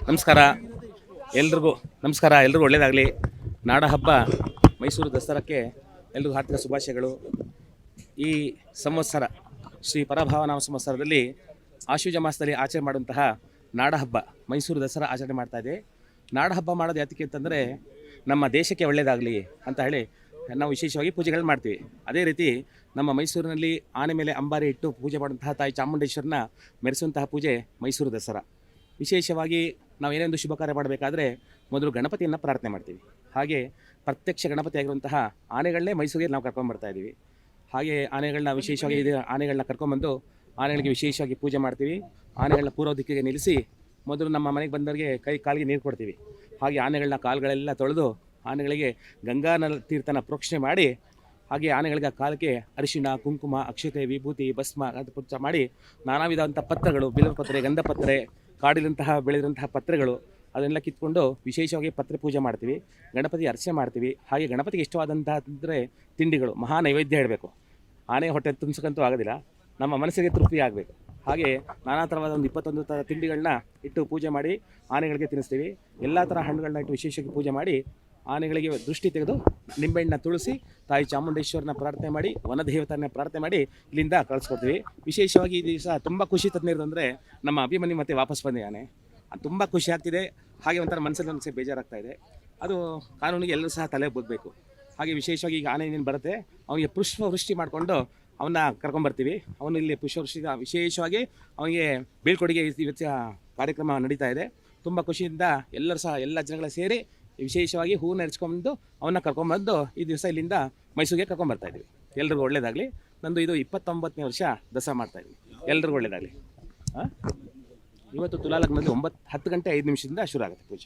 ನಮಸ್ಕಾರ ಎಲ್ರಿಗೂ ಒಳ್ಳೆಯದಾಗಲಿ. ನಾಡ ಹಬ್ಬ ಮೈಸೂರು ದಸರಾಕ್ಕೆ ಎಲ್ರಿಗೂ ಹಾರ್ದಿಕ ಶುಭಾಶಯಗಳು. ಈ ಸಂವತ್ಸರ ಶ್ರೀ ಪರಭಾವನಾಮ ಸಂವತ್ಸರದಲ್ಲಿ ಆಶ್ವಯುಜ ಮಾಸದಲ್ಲಿ ಆಚರಣೆ ಮಾಡುವಂತಹ ನಾಡ ಹಬ್ಬ ಮೈಸೂರು ದಸರಾ ಆಚರಣೆ ಮಾಡ್ತಾ ಇದೆ. ನಾಡ ಹಬ್ಬ ಮಾಡೋದು ಯಾತಕ್ಕೆ ಅಂತಂದರೆ ನಮ್ಮ ದೇಶಕ್ಕೆ ಒಳ್ಳೆಯದಾಗಲಿ ಅಂತ ಹೇಳಿ ನಾವು ವಿಶೇಷವಾಗಿ ಪೂಜೆಗಳು ಮಾಡ್ತೀವಿ. ಅದೇ ರೀತಿ ನಮ್ಮ ಮೈಸೂರಿನಲ್ಲಿ ಆನೆ ಮೇಲೆ ಅಂಬಾರಿ ಇಟ್ಟು ಪೂಜೆ ಮಾಡುವಂತಹ ತಾಯಿ ಚಾಮುಂಡೇಶ್ವರನ ಮೆರೆಸುವಂತಹ ಪೂಜೆ ಮೈಸೂರು ದಸರಾ. ವಿಶೇಷವಾಗಿ ನಾವು ಏನೇನು ಶುಭ ಕಾರ್ಯ ಮಾಡಬೇಕಾದ್ರೆ ಮೊದಲು ಗಣಪತಿಯನ್ನು ಪ್ರಾರ್ಥನೆ ಮಾಡ್ತೀವಿ. ಹಾಗೆ ಪ್ರತ್ಯಕ್ಷ ಗಣಪತಿ ಆಗಿರುವಂತಹ ಆನೆಗಳನ್ನೇ ಮೈಸೂರಿಗೆ ನಾವು ಕರ್ಕೊಂಡ್ಬರ್ತಾ ಇದ್ದೀವಿ. ಹಾಗೆ ಆನೆಗಳನ್ನ ವಿಶೇಷವಾಗಿ ಆನೆಗಳನ್ನ ಕರ್ಕೊಂಡ್ಬಂದು ಆನೆಗಳಿಗೆ ವಿಶೇಷವಾಗಿ ಪೂಜೆ ಮಾಡ್ತೀವಿ. ಆನೆಗಳನ್ನ ಪೂರ್ವ ದಿಕ್ಕಿಗೆ ನಿಲ್ಲಿಸಿ ಮೊದಲು ನಮ್ಮ ಮನೆಗೆ ಬಂದವರಿಗೆ ಕಾಲಿಗೆ ನೀರು ಕೊಡ್ತೀವಿ. ಹಾಗೆ ಆನೆಗಳನ್ನ ಕಾಲುಗಳೆಲ್ಲ ತೊಳೆದು ಆನೆಗಳಿಗೆ ಗಂಗಾ ತೀರ್ಥನ ಪ್ರೋಕ್ಷಣೆ ಮಾಡಿ, ಹಾಗೆ ಆನೆಗಳಿಗೆ ಕಾಲಕ್ಕೆ ಅರಿಶಿಣ, ಕುಂಕುಮ, ಅಕ್ಷತೆ, ವಿಭೂತಿ, ಭಸ್ಮ ಪೂಜೆ ಮಾಡಿ ನಾನಾ ವಿಧವಂಥ ಪತ್ರಗಳು, ಬಿಲ್ವಪತ್ರೆ, ಗಂಧಪತ್ರೆ, ಕಾಡಿದಂತಹ ಬೆಳೆದಂತಹ ಪತ್ರೆಗಳು ಅದನ್ನೆಲ್ಲ ಕಿತ್ಕೊಂಡು ವಿಶೇಷವಾಗಿ ಪತ್ರೆ ಪೂಜೆ ಮಾಡ್ತೀವಿ. ಗಣಪತಿ ಅರ್ಚನೆ ಮಾಡ್ತೀವಿ. ಹಾಗೆ ಗಣಪತಿಗೆ ಇಷ್ಟವಾದಂತಹ ಅಂದರೆ ತಿಂಡಿಗಳು, ಮಹಾ ನೈವೇದ್ಯ ಇಡಬೇಕು. ಆನೆ ಹೊಟ್ಟೆ ತುಂಬಿಸಕ್ಕಂತೂ ಆಗೋದಿಲ್ಲ, ನಮ್ಮ ಮನಸ್ಸಿಗೆ ತೃಪ್ತಿ ಆಗಬೇಕು. ಹಾಗೆ ನಾನಾ ಥರವಾದ ಒಂದು 21 ಥರ ತಿಂಡಿಗಳನ್ನ ಇಟ್ಟು ಪೂಜೆ ಮಾಡಿ ಆನೆಗಳಿಗೆ ತಿನ್ನಿಸ್ತೀವಿ. ಎಲ್ಲ ಥರ ಹಣ್ಣುಗಳನ್ನ ಇಟ್ಟು ವಿಶೇಷವಾಗಿ ಪೂಜೆ ಮಾಡಿ ಆನೆಗಳಿಗೆ ದೃಷ್ಟಿ ತೆಗೆದು ನಿಂಬೆಹಣ್ಣನ್ನ ತುಳಸಿ ತಾಯಿ ಚಾಮುಂಡೇಶ್ವರನ ಪ್ರಾರ್ಥನೆ ಮಾಡಿ, ವನದೇವತನ ಪ್ರಾರ್ಥನೆ ಮಾಡಿ ಇಲ್ಲಿಂದ ಕಳಿಸ್ಕೊಡ್ತೀವಿ. ವಿಶೇಷವಾಗಿ ಈ ದಿವಸ ತುಂಬ ಖುಷಿ ತಂದಿರೋದಂದರೆ ನಮ್ಮ ಅಭಿಮನ್ಯು ಮತ್ತೆ ವಾಪಸ್ ಬಂದಿದ್ದಾನೆ. ಅದು ತುಂಬ ಖುಷಿ ಆಗ್ತಿದೆ. ಹಾಗೆ ಒಂಥರ ಮನಸ್ಸಿಗೆ ಬೇಜಾರಾಗ್ತಾ ಇದೆ. ಅದು ಕಾನೂನಿಗೆ ಎಲ್ಲರೂ ಸಹ ತಲೆ ಬೋಗಬೇಕು. ಹಾಗೆ ವಿಶೇಷವಾಗಿ ಈಗ ಆನೆ ಏನೇನು ಬರುತ್ತೆ ಅವನಿಗೆ ಪುಷ್ಪವೃಷ್ಟಿ ಮಾಡಿಕೊಂಡು ಅವನ್ನ ಕರ್ಕೊಂಬರ್ತೀವಿ. ಅವನು ಇಲ್ಲಿ ಪುಷ್ಪವೃಷ್ಟಿ ವಿಶೇಷವಾಗಿ ಅವನಿಗೆ ಬೀಳ್ಕೊಡುಗೆ ಇವತ್ತು ಕಾರ್ಯಕ್ರಮ ನಡೀತಾ ಇದೆ. ತುಂಬ ಖುಷಿಯಿಂದ ಎಲ್ಲರೂ ಸಹ ಎಲ್ಲ ಜನಗಳ ಸೇರಿ ವಿಶೇಷವಾಗಿ ಹೂವನ್ನು ಎರಚ್ಕೊಂಡು ಅವನ್ನ ಕರ್ಕೊಂಬಂದು ಈ ದಿವಸ ಇಲ್ಲಿಂದ ಮೈಸೂರಿಗೆ ಕರ್ಕೊಂಬರ್ತಾ ಇದ್ದೀವಿ. ಎಲ್ರಿಗೂ ಒಳ್ಳೆಯದಾಗಲಿ. ನಂದು ಇದು 29ನೇ ವರ್ಷ ದಸರಾ ಮಾಡ್ತಾಯಿದ್ವಿ. ಎಲ್ರಿಗೂ ಒಳ್ಳೆಯದಾಗಲಿ. ಇವತ್ತು ತುಲಾ ಲಗ್ನದಲ್ಲಿ 10 ಗಂಟೆ 5 ನಿಮಿಷದಿಂದ ಶುರು ಆಗುತ್ತೆ ಪೂಜೆ.